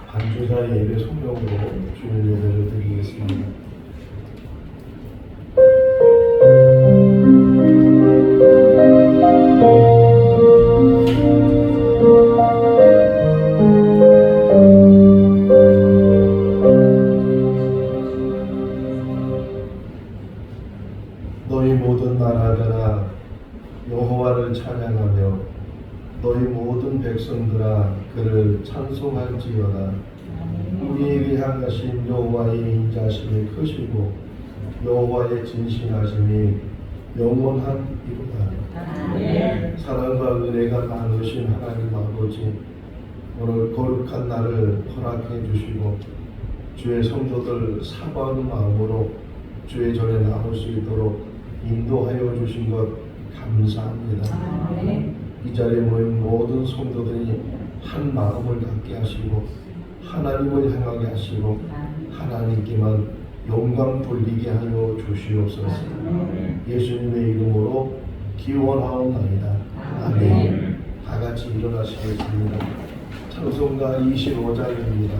반주자 예배 성령으로 주일 예배를 드리겠습니다. 너희 모든 나라들아 여호와를 찬양하며 너희 모든 백성들아 그를 찬송할지어다. 우리에게 향하신 여호와의 인자심이 크시고 여호와의 진실하심이 영원한이로다. 사랑과 은혜가 많으신 하나님 아버지, 오늘 거룩한 날을 허락해 주시고 주의 성도들 사과하는 마음으로 주의 전에 나올 수 있도록 인도하여 주신 것 감사합니다. 이 자리에 모인 모든 성도들이 한 마음을 갖게 하시고 하나님을 향하게 하시고 하나님께만 영광 돌리게 하여 주시옵소서. 예수님의 이름으로 기원하옵나이다. 아멘. 다 같이 일어나시겠습니다. 찬송가 25장입니다.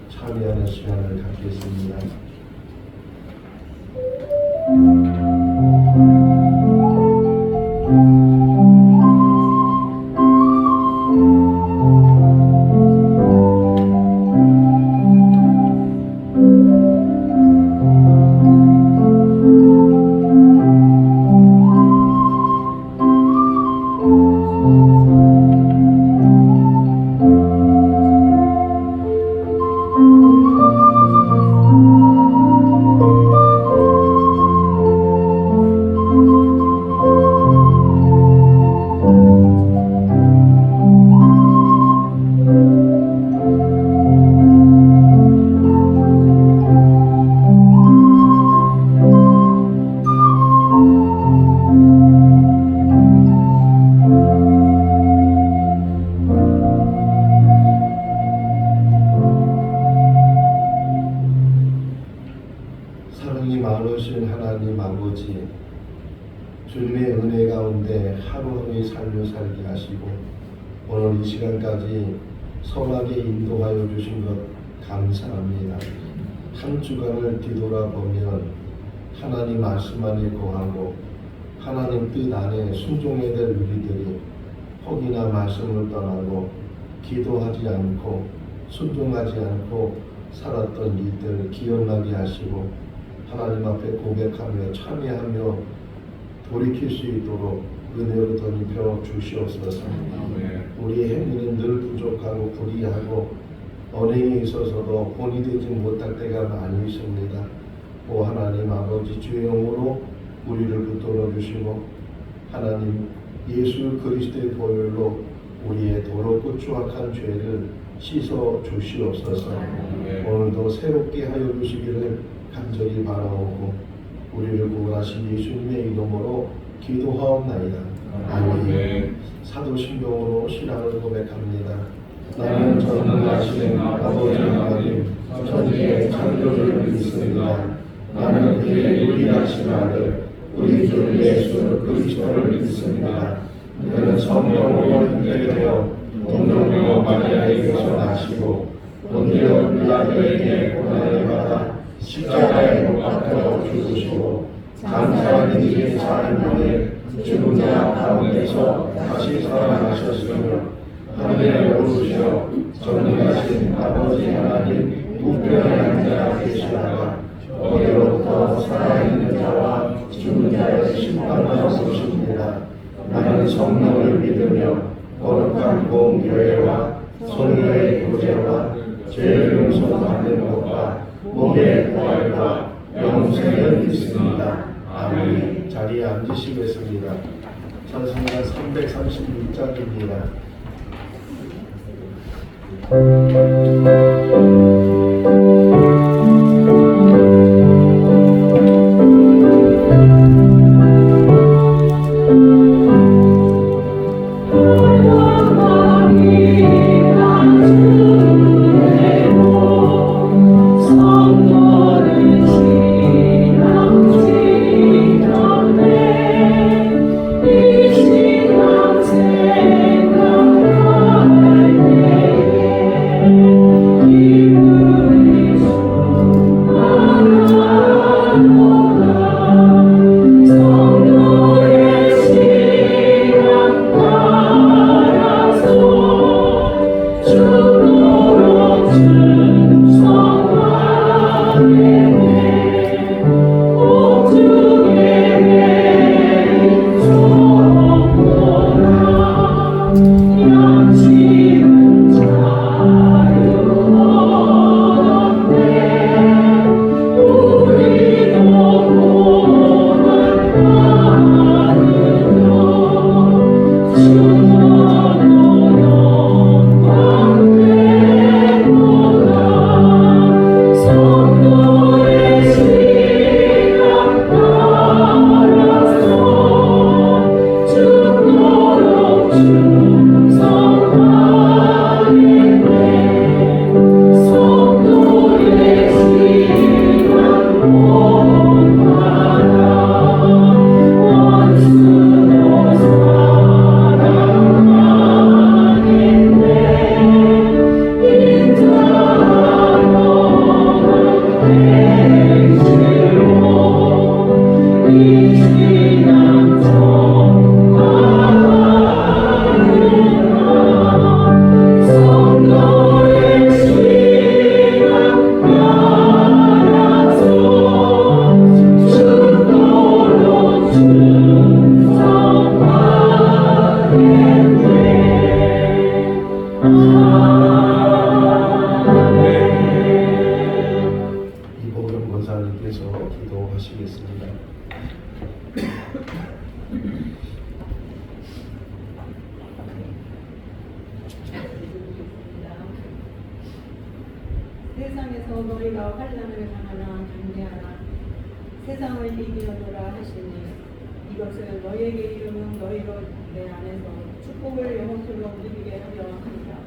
참여하는 시간을 갖겠습니다. 사랑이 많으신 하나님 아버지, 주님의 은혜 가운데 하루하루의 삶을 살게 하시고 오늘 이 시간까지 선하게 인도하여 주신 것 감사합니다. 한 주간을 뒤돌아보면 하나님 말씀 안에 거하고 하나님 뜻 안에 순종해야 될 우리들이 혹이나 말씀을 떠나고 기도하지 않고 순종하지 않고 살았던 일들 기억나게 하시고 하나님 앞에 고백하며 참여하며 돌이킬 수 있도록 은혜로 덧입혀 주시옵소서. 우리의 행위는 늘 부족하고 불의하고 언행에 있어서도 본이 되지 못할 때가 많이 있습니다. 오 하나님 아버지, 주의 영으로 우리를 붙들어 주시고 하나님 예수 그리스도의 보혈로 우리의 더럽고 추악한 죄를 씻어 주시옵소서. 오늘도 새롭게 하여 주시기를 간절히 바라오고 우리를 구원하신 예수님의 이름으로 기도하옵나이다. 아멘. 사도신경으로 신앙을 고백합니다. 나는 전능하신 아버지 하나님 천지의 창조주를 믿습니다. 나는 그의 유일하신 아들 우리 주 예수 그리스도를 믿습니다. 그는 성령으로 힘되게 되어 동정녀 마리아에게서 나시고 본디오 빌라도에게 고난을 받아 십자가에 못 박혀 죽으시고 장사한 지 4일 만에 죽은 자 가운데서 다시 살아나셨으며 하늘에 오르시어 전능하신 아버지 하나님 우편에 앉아 계시다가 거기로부터 살아있는 자와 죽은 자의 심판하러 오십니다. 나는 성령을 믿으며 거룩한 공교회와 성령의 교제와 죄를 용서받는 것과 몸의 부활과 영생을 믿습니다. 아멘. 자리에 앉으시겠습니다. 찬송가 336장입니다. 이복영 권사님께서 기도하시겠습니다. 세상에서 너희가 환난을 당하나 담대하라. 세상을 이기려노라 하시니 이것을 너희에게 이루는 너희로 내 안에서 축복을 영혼처럼 누리게 하려 합니다.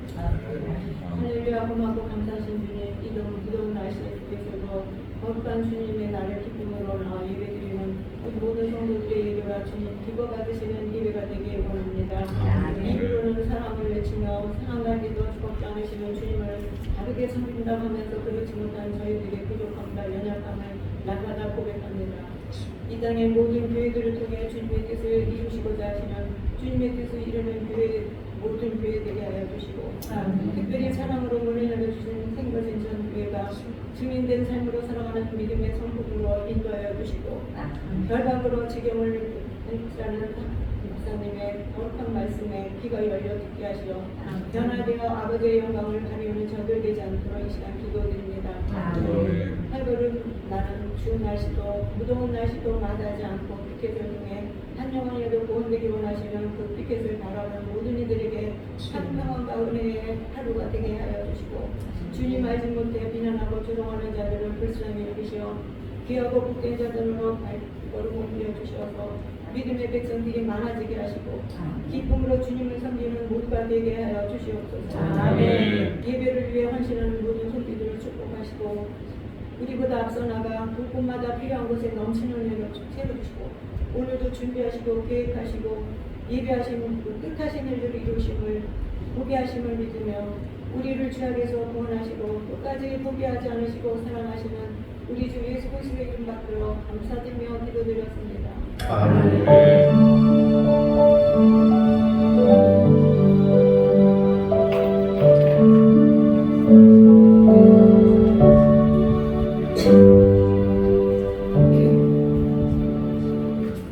할렐루야. 고맙고 감사하신 주님, 이동 무더운 날씨에 주께서도 거룩한 주님의 날을 기쁨으로 나와 예배드리는 우리 모든 성도들의 예배가 주님 기뻐 받으시는 예배가 되길 원합니다. 입으로는 사랑을 외치며 사랑하기도 죽지 않으시는 주님을 다르게 섬긴다 하면서 그렇지 못한 저희들의 부족함과 연약함을 날마다 고백합니다. 이 땅의 모든 교회들을 통해 주님의 뜻을 이루시고자 하시는 주님의 뜻을 이루는 교회, 모든 교회 되게 하여 주시고 특별히 사랑으로 문을 열어주신 생거진전 교회가 증인된 삶으로 살아가는 믿음의 성품으로 결박으로 지경을 했다는 목사님의 거룩한 말씀에 귀가 열려 듣게 하시어 변화되어 아버지의 영광을 가리우는 저들 되지 않도록 이 시간 기도드립니다. 팔걸음 나는 추운 날씨도 무더운 날씨도 마다하지 않고 피켓을 통해 한 영혼이라도 구원되기 원하시는 그 피켓을 바라보는 모든 이들에게 한평안과 은혜의 하루가 되게 하여 주시고 주님 알지 못해 비난하고 조롱하는 자들을 불쌍히 여기시어 귀하고 복된 자들로 발걸음 옮겨 주셔서 믿음의 백성들이 많아지게 하시고 기쁨으로 주님을 섬기는 모두가 되게 하여 주시옵소서. 예배를 위해 헌신하는 모든 손길들을 축복하시고 우리보다 앞서 나가 곳곳마다 필요한 곳에 넘치는 은혜로 채워주시고 오늘도 준비하시고 계획하시고 예배하신 그 뜻하신 일들을 이루심을 보게 하심을 믿으며 우리를 죄악에서 구원하시고 끝까지 포기하지 않으시고 사랑하시는 우리 주 예수 그리스도의 이름 받들어 감사드리며 기도드렸습니다. 아멘.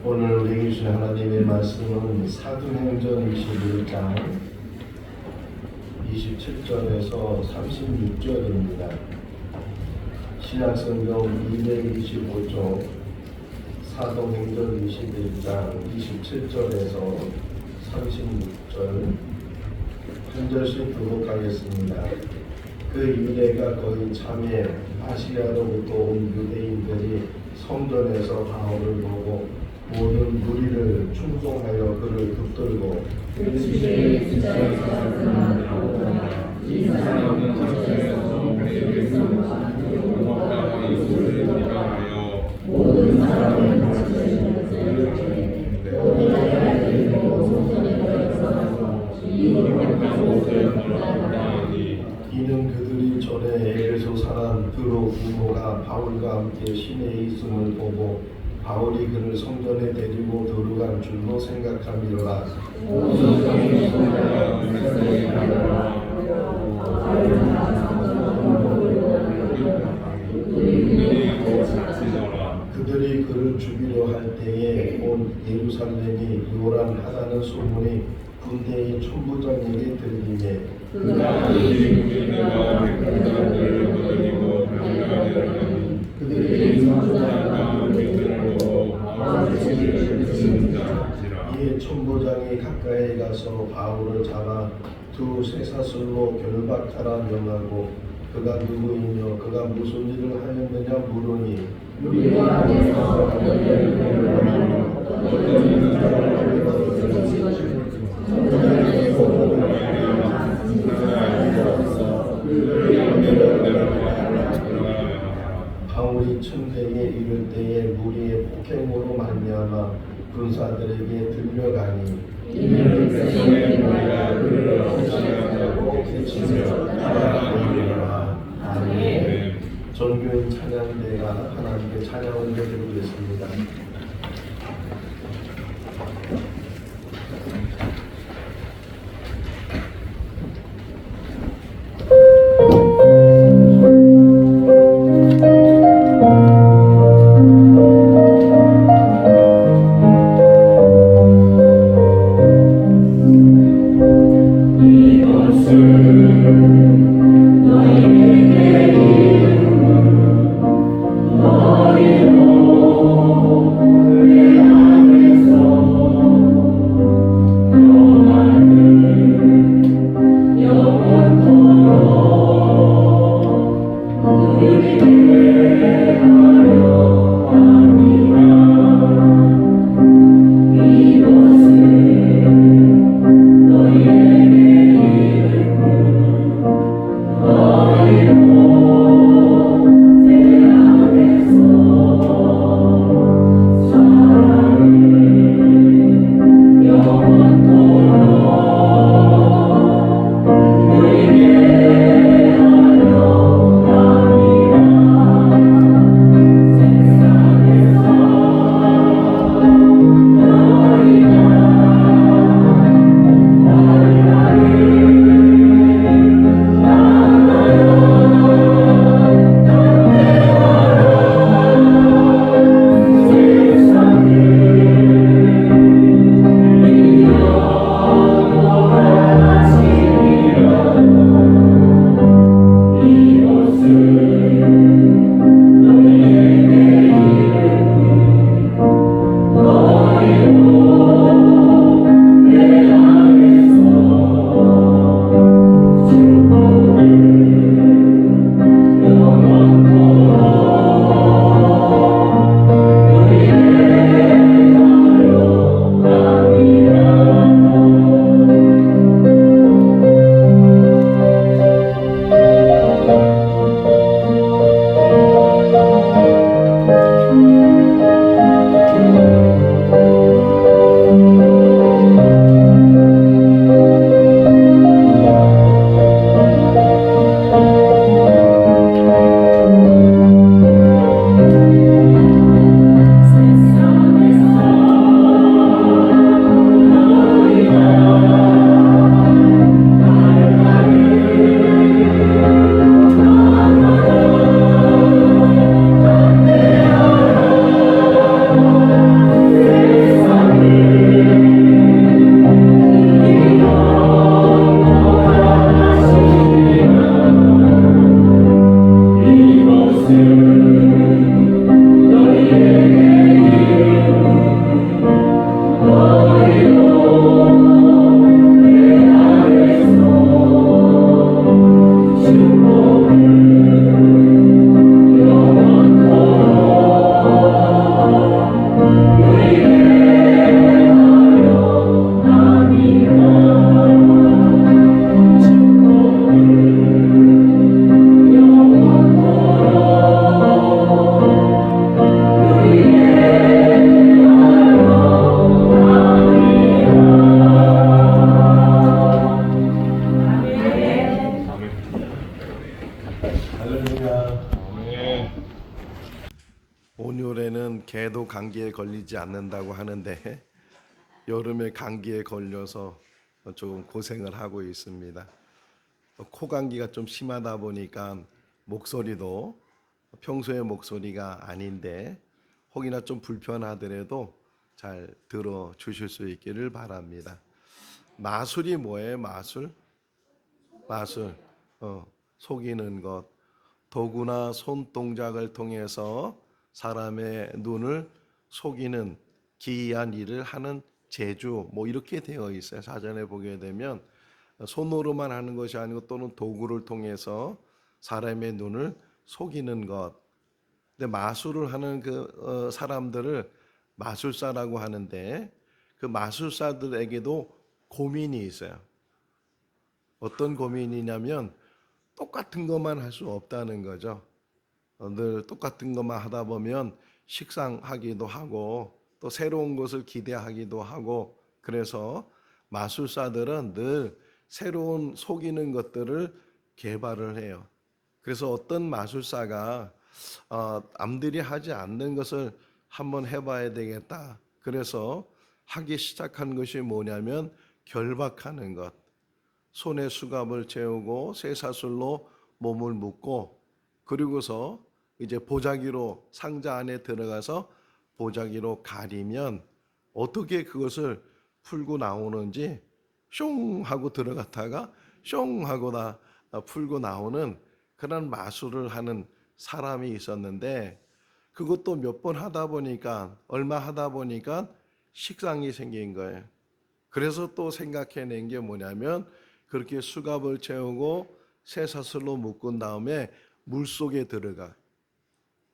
오늘 우리에게 주신 하나님의 말씀은 사도행전 21장 27절에서 36절입니다. 신약성경 225쪽 사도행전 21장 27절에서 36절 한 절씩 교독하겠습니다. 그 이래가 거의 참에 아시아로부터 온 유대인들이 성전에서 바울을 보고 모든 무리를 충동하여 그를 붙들고 주의 주자에서 나오더라. 이 사람은 성전에서 우리에게 성공하고 예수를 믿어하여 모든 사람을 다스리는 자들에게 오히려 그리고 성전에 들어가서 이 일을 옷을 놀라더니 이는 그들이 전에 에베소 사람 드로 부모가 바울과 함께 시내에 있음을 보고 바울이 그를 성전에 데리고 들어간 줄로 생각함이로라. 그들이 그를 죽이려 할 때에 온 예루살렘이 요란하다는 소문이 군대의 총부장에게 들리매 그가 유대인과 백성들을 거느리고 달려가려니 그들이 성전과 백성을 보고 바울을 죽이는 자지라. 이에 총부장이 가까이 가서 바울을 잡아 두 쇠사슬로 결박하라 명하고 그가 누구이며 그가 무슨 일을 하였느냐 물으니 우리 안에서 어떤 일을 원하며 어떤 일을 바울이 천대에 이를 때에 무리의 폭행으로 말미암아 군사들에게 들려가니 이는 백성의 머리가 그를 없애려고 외치며 따라가니라. 아멘. 전교인 찬양대가 하나님께 찬양을 드리겠습니다. 온열에는 개도 감기에 걸리지 않는다고 하는데 여름에 감기에 걸려서 조금 고생을 하고 있습니다. 코 감기가 좀 심하다 보니까 목소리도 평소의 목소리가 아닌데 혹이나 좀 불편하더라도 잘 들어 주실 수 있기를 바랍니다. 마술이 뭐예요? 마술? 마술. 속이는 것. 도구나 손동작을 통해서 사람의 눈을 속이는 기이한 일을 하는 재주, 뭐 이렇게 되어 있어요. 사전에 보게 되면 손으로만 하는 것이 아니고 또는 도구를 통해서 사람의 눈을 속이는 것. 근데 마술을 하는 그 사람들을 마술사라고 하는데 그 마술사들에게도 고민이 있어요. 어떤 고민이냐면 똑같은 것만 할 수 없다는 거죠. 늘 똑같은 것만 하다 보면 식상하기도 하고 또 새로운 것을 기대하기도 하고 그래서 마술사들은 늘 새로운 속이는 것들을 개발을 해요. 그래서 어떤 마술사가 남들이 하지 않는 것을 한번 해봐야 되겠다. 그래서 하기 시작한 것이 뭐냐면 결박하는 것. 손에 수갑을 채우고 쇠사슬로 몸을 묶고 그리고서 이제 보자기로 상자 안에 들어가서 보자기로 가리면 어떻게 그것을 풀고 나오는지 숑 하고 들어갔다가 숑 하고 다 풀고 나오는 그런 마술을 하는 사람이 있었는데 그것도 몇 번 하다 보니까 얼마 하다 보니까 식상이 생긴 거예요. 그래서 또 생각해낸 게 뭐냐면 그렇게 수갑을 채우고 쇠사슬로 묶은 다음에 물속에 들어가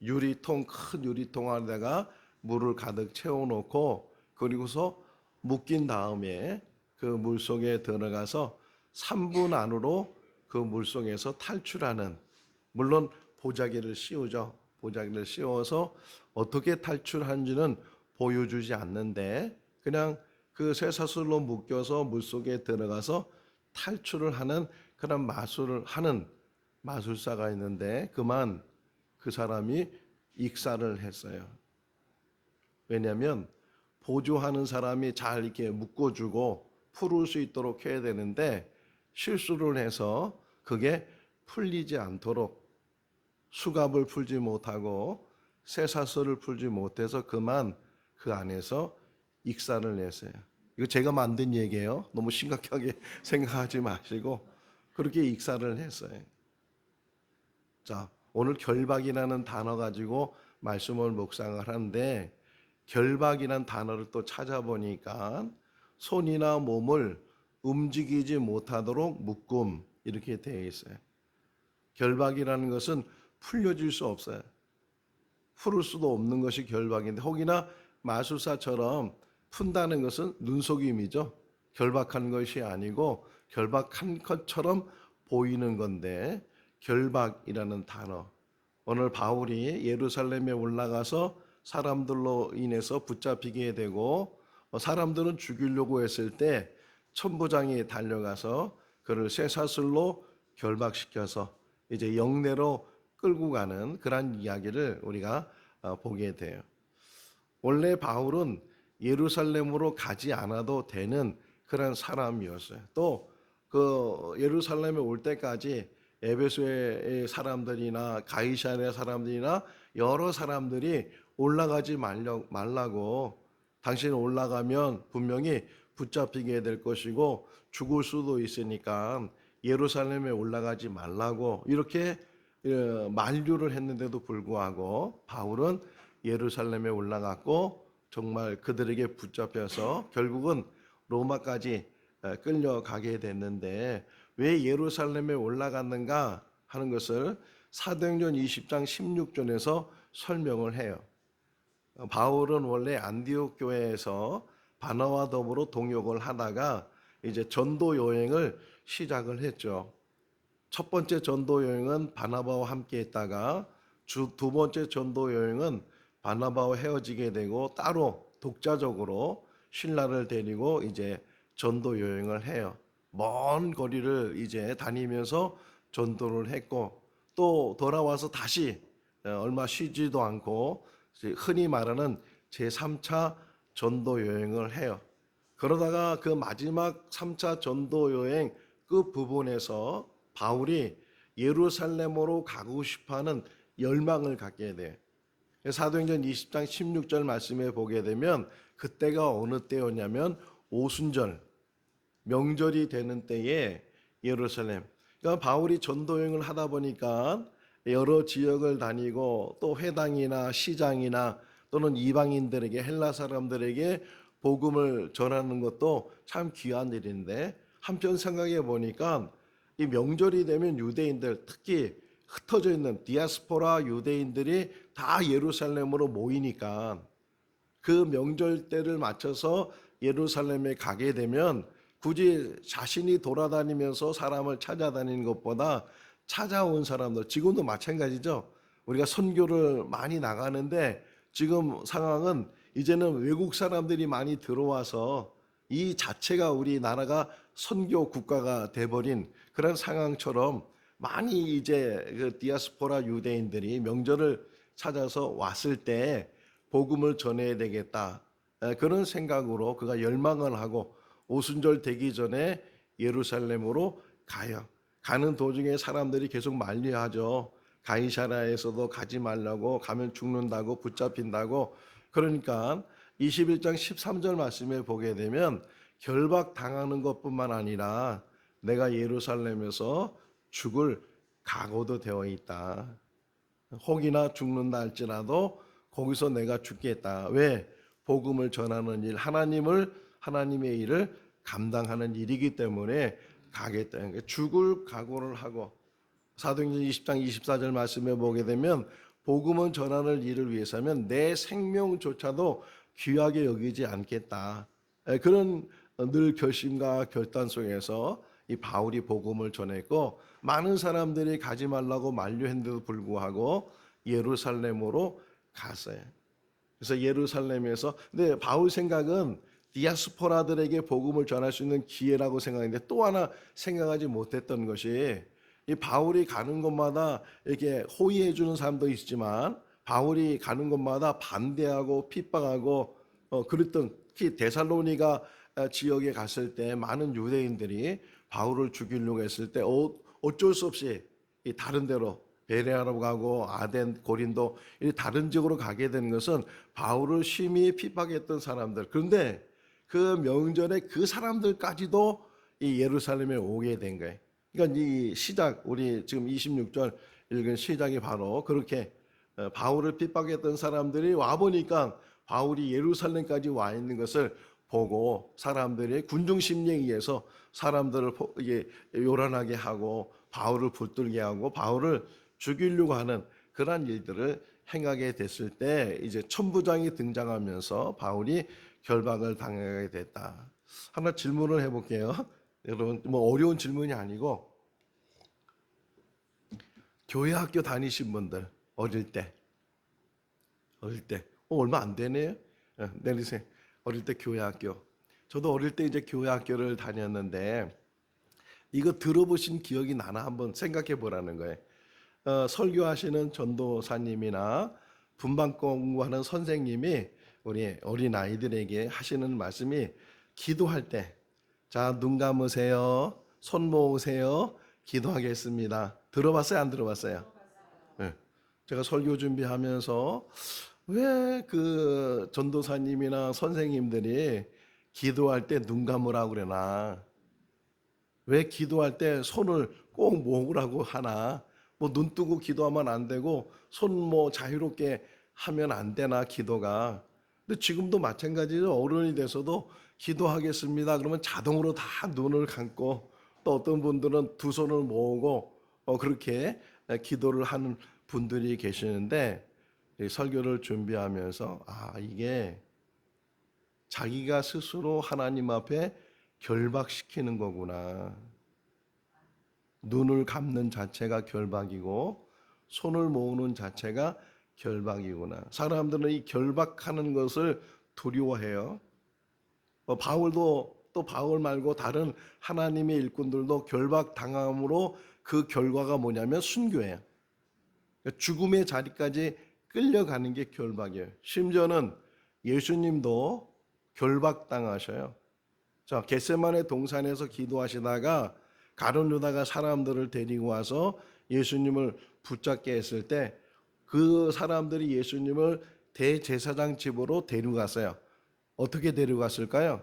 큰 유리통 안에다가 물을 가득 채워놓고 그리고서 묶인 다음에 그 물속에 들어가서 3분 안으로 그 물속에서 탈출하는 물론 보자기를 씌우죠. 보자기를 씌워서 어떻게 탈출한지는 보여주지 않는데 그냥 그 쇠사슬로 묶여서 물속에 들어가서 탈출을 하는 그런 마술을 하는 마술사가 있는데 그만 그 사람이 익사를 했어요. 왜냐하면 보조하는 사람이 잘 이렇게 묶어주고 풀을 수 있도록 해야 되는데 실수를 해서 그게 풀리지 않도록 수갑을 풀지 못하고 쇠사슬을 풀지 못해서 그만 그 안에서 익사를 했어요. 이거 제가 만든 얘기예요. 너무 심각하게 생각하지 마시고 그렇게 익사를 했어요. 자, 오늘 결박이라는 단어 가지고 말씀을 묵상을 하는데 결박이라는 단어를 또 찾아보니까 손이나 몸을 움직이지 못하도록 묶음 이렇게 되어 있어요. 결박이라는 것은 풀려질 수 없어요. 풀을 수도 없는 것이 결박인데 혹이나 마술사처럼 푼다는 것은 눈속임이죠. 결박한 것이 아니고 결박한 것처럼 보이는 건데 결박이라는 단어. 오늘 바울이 예루살렘에 올라가서 사람들로 인해서 붙잡히게 되고 사람들은 죽이려고 했을 때 천부장이 달려가서 그를 쇠사슬로 결박시켜서 이제 영내로 끌고 가는 그런 이야기를 우리가 보게 돼요. 원래 바울은 예루살렘으로 가지 않아도 되는 그런 사람이었어요. 또 그 예루살렘에 올 때까지 에베소의 사람들이나 가이사랴 사람들이나 여러 사람들이 올라가지 말라고 당신 올라가면 분명히 붙잡히게 될 것이고 죽을 수도 있으니까 예루살렘에 올라가지 말라고 이렇게 만류를 했는데도 불구하고 바울은 예루살렘에 올라갔고 정말 그들에게 붙잡혀서 결국은 로마까지 끌려가게 됐는데 왜 예루살렘에 올라갔는가 하는 것을 사도행전 20장 16절에서 설명을 해요. 바울은 원래 안디옥 교회에서 바나와 더불어 동역을 하다가 이제 전도 여행을 시작을 했죠. 첫 번째 전도 여행은 바나바와 함께 했다가 두 번째 전도 여행은 바나바와 헤어지게 되고 따로 독자적으로 신라를 데리고 이제 전도 여행을 해요. 먼 거리를 이제 다니면서 전도를 했고 또 돌아와서 다시 얼마 쉬지도 않고 흔히 말하는 제3차 전도 여행을 해요. 그러다가 그 마지막 3차 전도 여행 끝 부분에서 바울이 예루살렘으로 가고 싶어하는 열망을 갖게 돼요. 사도행전 20장 16절 말씀에 보게 되면 그때가 어느 때였냐면 오순절, 명절이 되는 때에 예루살렘. 그러니까 바울이 전도 여행을 하다 보니까 여러 지역을 다니고 또 회당이나 시장이나 또는 이방인들에게 헬라 사람들에게 복음을 전하는 것도 참 귀한 일인데 한편 생각해 보니까 이 명절이 되면 유대인들 특히 흩어져 있는 디아스포라 유대인들이 다 예루살렘으로 모이니까 그 명절 때를 맞춰서 예루살렘에 가게 되면 굳이 자신이 돌아다니면서 사람을 찾아다니는 것보다 찾아온 사람들, 지금도 마찬가지죠. 우리가 선교를 많이 나가는데 지금 상황은 이제는 외국 사람들이 많이 들어와서 이 자체가 우리나라가 선교 국가가 돼버린 그런 상황처럼 많이 이제 그 디아스포라 유대인들이 명절을 찾아서 왔을 때 복음을 전해야 되겠다. 그런 생각으로 그가 열망을 하고 오순절 되기 전에 예루살렘으로 가요. 가는 도중에 사람들이 계속 만류하죠. 가이사라에서도 가지 말라고, 가면 죽는다고, 붙잡힌다고. 그러니까 21장 13절 말씀에 보게 되면 결박당하는 것뿐만 아니라 내가 예루살렘에서 죽을 각오도 되어 있다. 혹이나 죽는다 할지라도 거기서 내가 죽겠다. 왜? 복음을 전하는 일, 하나님의 일을 감당하는 일이기 때문에 가겠다. 그러니까 죽을 각오를 하고 사도행전 20장 24절 말씀에 보게 되면 복음을 전하는 일을 위해서면 내 생명조차도 귀하게 여기지 않겠다. 그런 늘 결심과 결단 속에서 이 바울이 복음을 전했고 많은 사람들이 가지 말라고 만류했는데도 불구하고 예루살렘으로 갔어요. 그래서 예루살렘에서 근데 바울 생각은 디아스포라들에게 복음을 전할 수 있는 기회라고 생각했는데 또 하나 생각하지 못했던 것이 이 바울이 가는 곳마다 이렇게 호의해 주는 사람도 있지만 바울이 가는 곳마다 반대하고 핍박하고 그랬던 특히 데살로니가 지역에 갔을 때 많은 유대인들이 바울을 죽이려고 했을 때 어쩔 수 없이 다른 데로 베레아로 가고 아덴, 고린도 이 다른 지역으로 가게 된 것은 바울을 심히 핍박했던 사람들. 그런데 그 명절에 그 사람들까지도 이 예루살렘에 오게 된 거예요. 그러니까 이 시작, 우리 지금 26절 읽은 시작이 바로 그렇게 바울을 핍박했던 사람들이 와보니까 바울이 예루살렘까지 와 있는 것을 보고 사람들이 군중 심리에 의해서 사람들을 요란하게 하고 바울을 붙들게 하고 바울을 죽이려고 하는 그러한 일들을 행하게 됐을 때 이제 천부장이 등장하면서 바울이 결박을 당하게 됐다. 하나 질문을 해볼게요. 여러분 뭐 어려운 질문이 아니고 교회 학교 다니신 분들 어릴 때 얼마 안 되네요. 내리세요. 어릴 때 교회 학교. 저도 어릴 때 이제 교회 학교를 다녔는데 이거 들어보신 기억이 나나 한번 생각해 보라는 거예요. 설교하시는 전도사님이나 분반 공부하는 선생님이 우리 어린 아이들에게 하시는 말씀이 기도할 때, 자, 눈 감으세요, 손 모으세요, 기도하겠습니다. 들어봤어요, 안 들어봤어요? 네. 제가 설교 준비하면서 왜 그 전도사님이나 선생님들이 기도할 때 눈 감으라고 그러나? 왜 기도할 때 손을 꼭 모으라고 하나? 뭐 눈 뜨고 기도하면 안 되고 손 뭐 자유롭게 하면 안 되나 기도가. 근데 지금도 마찬가지로 어른이 돼서도 기도하겠습니다. 그러면 자동으로 다 눈을 감고 또 어떤 분들은 두 손을 모으고 그렇게 기도를 하는 분들이 계시는데 설교를 준비하면서 이게 자기가 스스로 하나님 앞에 결박시키는 거구나. 눈을 감는 자체가 결박이고 손을 모으는 자체가 결박이구나. 사람들은 이 결박하는 것을 두려워해요. 바울도 또 바울 말고 다른 하나님의 일꾼들도 결박당함으로 그 결과가 뭐냐면 순교예요. 죽음의 자리까지 끌려가는 게 결박이에요. 심지어는 예수님도 결박당하셔요. 자, 겟세마네 동산에서 기도하시다가 가룟 유다가 사람들을 데리고 와서 예수님을 붙잡게 했을 때 그 사람들이 예수님을 대제사장 집으로 데려갔어요. 어떻게 데려갔을까요?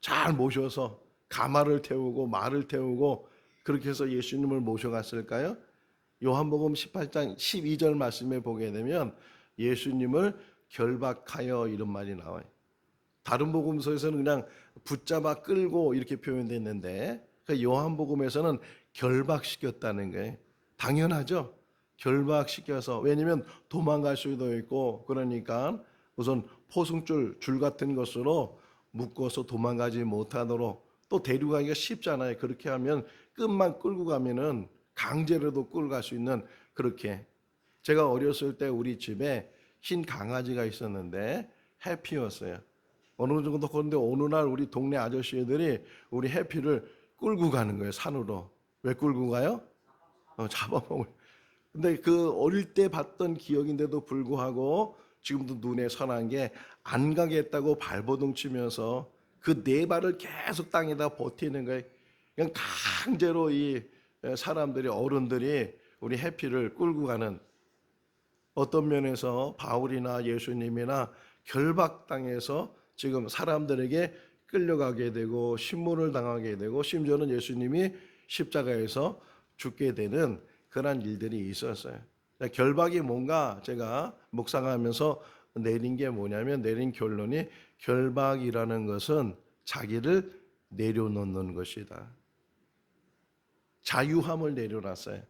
잘 모셔서 가마를 태우고 말을 태우고 그렇게 해서 예수님을 모셔갔을까요? 요한복음 18장 12절 말씀에 보게 되면 예수님을 결박하여 이런 말이 나와요. 다른 복음서에서는 그냥 붙잡아 끌고 이렇게 표현됐는데 요한복음에서는 결박시켰다는 거예요. 당연하죠. 결박시켜서, 왜냐하면 도망갈 수도 있고 그러니까 우선 포승줄 같은 것으로 묶어서 도망가지 못하도록, 또 데려가기가 쉽잖아요. 그렇게 하면 끈만 끌고 가면은 강제로도 끌고 갈 수 있는, 그렇게. 제가 어렸을 때 우리 집에 흰 강아지가 있었는데 해피였어요. 어느 정도. 그런데 어느 날 우리 동네 아저씨들이 우리 해피를 끌고 가는 거예요, 산으로. 왜 끌고 가요? 잡아먹을. 근데 그 어릴 때 봤던 기억인데도 불구하고 지금도 눈에 선한 게 안 가겠다고 발버둥 치면서 그 네 발을 계속 땅에다 버티는 거예요. 그냥 강제로 이 사람들이, 어른들이 우리 해피를 끌고 가는, 어떤 면에서 바울이나 예수님이나 결박당해서 지금 사람들에게 끌려가게 되고 신문을 당하게 되고 심지어는 예수님이 십자가에서 죽게 되는 그런 일들이 있었어요. 결박이 뭔가 제가 묵상하면서 내린 게 뭐냐면, 내린 결론이 결박이라는 것은 자기를 내려놓는 것이다. 자유함을 내려놨어요.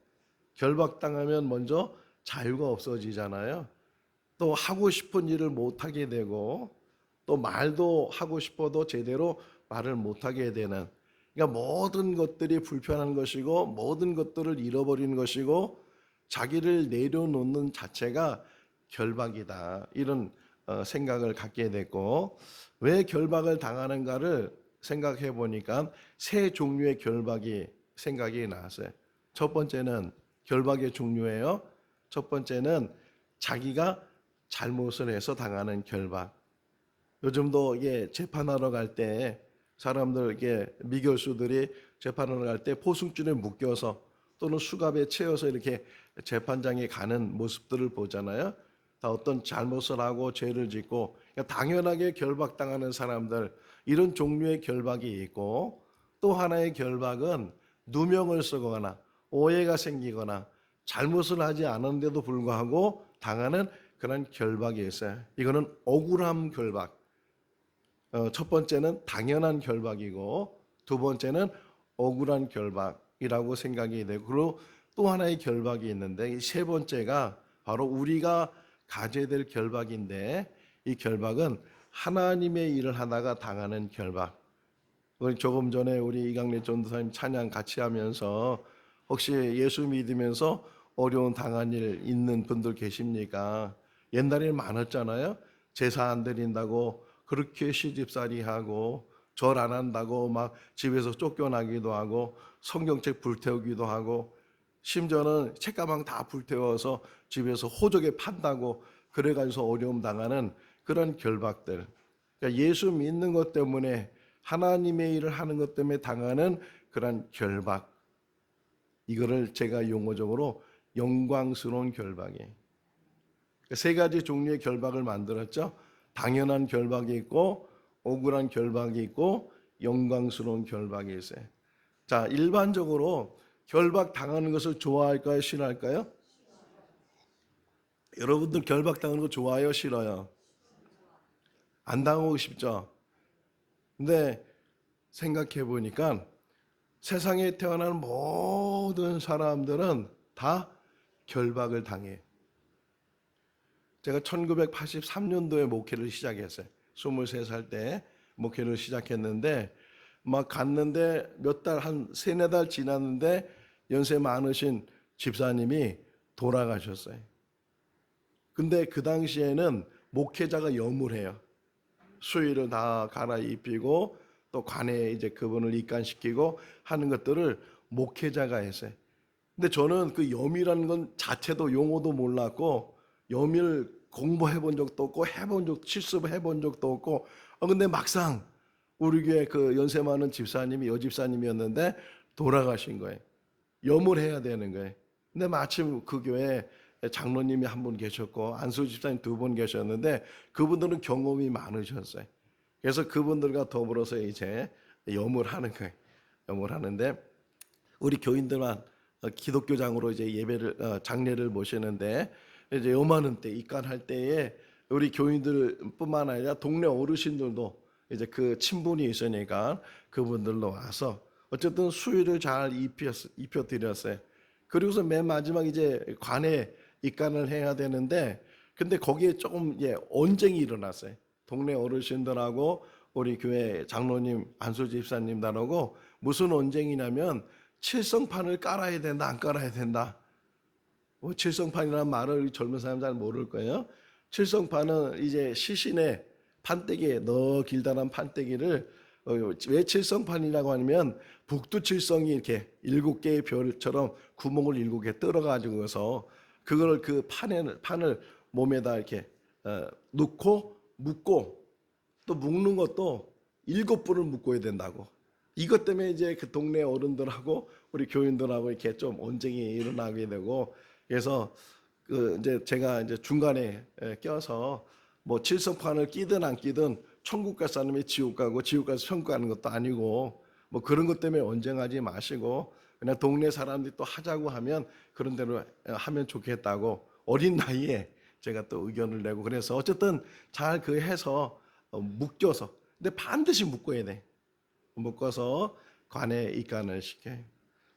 결박당하면 먼저 자유가 없어지잖아요. 또 하고 싶은 일을 못하게 되고 또 말도 하고 싶어도 제대로 말을 못하게 되는, 그러니까 모든 것들이 불편한 것이고 모든 것들을 잃어버리는 것이고 자기를 내려놓는 자체가 결박이다. 이런 생각을 갖게 됐고, 왜 결박을 당하는가를 생각해 보니까 세 종류의 결박이 생각이 나왔어요. 첫 번째는 결박의 종류예요. 첫 번째는 자기가 잘못을 해서 당하는 결박. 요즘도 이게 재판하러 갈 때 사람들, 이게 미결수들이 재판하러 갈 때 포승줄에 묶여서 또는 수갑에 채워서 이렇게 재판장에 가는 모습들을 보잖아요. 다 어떤 잘못을 하고 죄를 짓고, 그러니까 당연하게 결박당하는 사람들, 이런 종류의 결박이 있고, 또 하나의 결박은 누명을 쓰거나 오해가 생기거나 잘못을 하지 않았는데도 불구하고 당하는 그런 결박이 있어요. 이거는 억울함 결박. 첫 번째는 당연한 결박이고 두 번째는 억울한 결박이라고 생각이 되고, 그리고 또 하나의 결박이 있는데 이 세 번째가 바로 우리가 가져야 될 결박인데, 이 결박은 하나님의 일을 하다가 당하는 결박. 조금 전에 우리 이강래 전도사님 찬양 같이 하면서 혹시 예수 믿으면서 어려운 당한 일 있는 분들 계십니까? 옛날에는 많았잖아요. 제사 안 드린다고 그렇게 시집살이하고 절 안 한다고 막 집에서 쫓겨나기도 하고 성경책 불태우기도 하고 심지어는 책가방 다 불태워서 집에서 호적에 판다고 그래가지고 어려움 당하는 그런 결박들. 그러니까 예수 믿는 것 때문에, 하나님의 일을 하는 것 때문에 당하는 그런 결박. 이거를 제가 용어적으로 영광스러운 결박이에요. 세 가지 종류의 결박을 만들었죠. 당연한 결박이 있고 억울한 결박이 있고 영광스러운 결박이 있어요. 자, 일반적으로 결박 당하는 것을 좋아할까요, 싫어할까요? 여러분들 결박 당하는 거 좋아요, 싫어요? 안 당하고 싶죠? 근데 생각해 보니까 세상에 태어나는 모든 사람들은 다 결박을 당해. 제가 1983년도에 목회를 시작했어요. 23살 때 목회를 시작했는데 막 갔는데 몇 달, 한 세네 달 지났는데 연세 많으신 집사님이 돌아가셨어요. 근데 그 당시에는 목회자가 여물해요. 수의를 다 갈아입히고 또 관에 이제 그분을 입관시키고 하는 것들을 목회자가 했어요. 근데 저는 그 염이라는 건 자체도 용어도 몰랐고 염을 공부해 본 적도 없고 실습해 본 적도 없고 근데 막상 우리 교회 그 연세 많은 집사님이 여집사님이었는데 돌아가신 거예요. 염을 해야 되는 거예요. 근데 마침 그 교회에 장로님이 한 분 계셨고 안수 집사님 두 분 계셨는데 그분들은 경험이 많으셨어요. 그래서 그분들과 더불어서 이제 염을 하는 거예요. 염을 하는데 우리 교인들만 기독교장으로 이제 예배를 장례를 모시는데 이제 염하는 때 입간할 때에 우리 교인들뿐만 아니라 동네 어르신들도 이제 그 친분이 있으니까 그분들로 와서 어쨌든 수의를 잘 입혀 드렸어요. 그리고서 맨 마지막 이제 관에 입간을 해야 되는데 근데 거기에 조금 언쟁이 일어났어요. 동네 어르신들하고 우리 교회 장로님 안수 집사님들하고 무슨 언쟁이냐면 칠성판을 깔아야 된다 안 깔아야 된다. 뭐 칠성판이라는 말을 젊은 사람 잘 모를 거예요. 칠성판은 이제 시신의 판때기에 너 길다란 판때기를 왜 칠성판이라고 하냐면 북두칠성이 이렇게 7개의 별처럼 구멍을 7개 뚫어가지고서 그걸 그 판을 몸에다 이렇게 넣고 묶고 또 묶는 것도 7번을 묶어야 된다고. 이것 때문에 이제 그 동네 어른들하고 우리 교인들하고 이렇게 좀 언쟁이 일어나게 되고 그래서 그 이제 제가 이제 중간에 껴서 뭐 칠성판을 끼든 안 끼든 천국 갈 사람이 지옥 가고 지옥 가서 천국 가는 것도 아니고 뭐 그런 것 때문에 언쟁하지 마시고 그냥 동네 사람들이 또 하자고 하면 그런 대로 하면 좋겠다고 어린 나이에 제가 또 의견을 내고 그래서 어쨌든 잘 그 해서 묶여서 근데 반드시 묶어야 돼. 묶어서 관에 입간을 시켜요.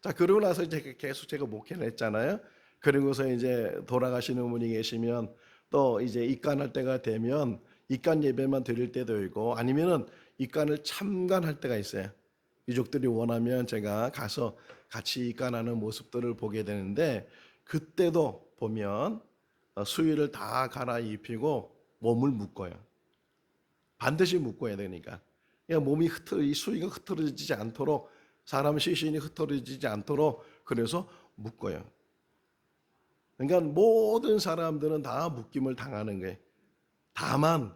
자 그러고 나서 이제 계속 제가 목회를 했잖아요. 그리고서 이제 돌아가시는 분이 계시면 또 이제 입간할 때가 되면 입간 예배만 드릴 때도 있고 아니면은 입간을 참관할 때가 있어요. 유족들이 원하면 제가 가서 같이 입간하는 모습들을 보게 되는데 그때도 보면 수의를 다 갈아입히고 몸을 묶어요. 반드시 묶어야 되니까. 그러니까 몸이 이 수의가 흐트러지지 않도록 사람 시신이 흐트러지지 않도록 그래서 묶어요. 그러니까 모든 사람들은 다 묶임을 당하는 거예요. 다만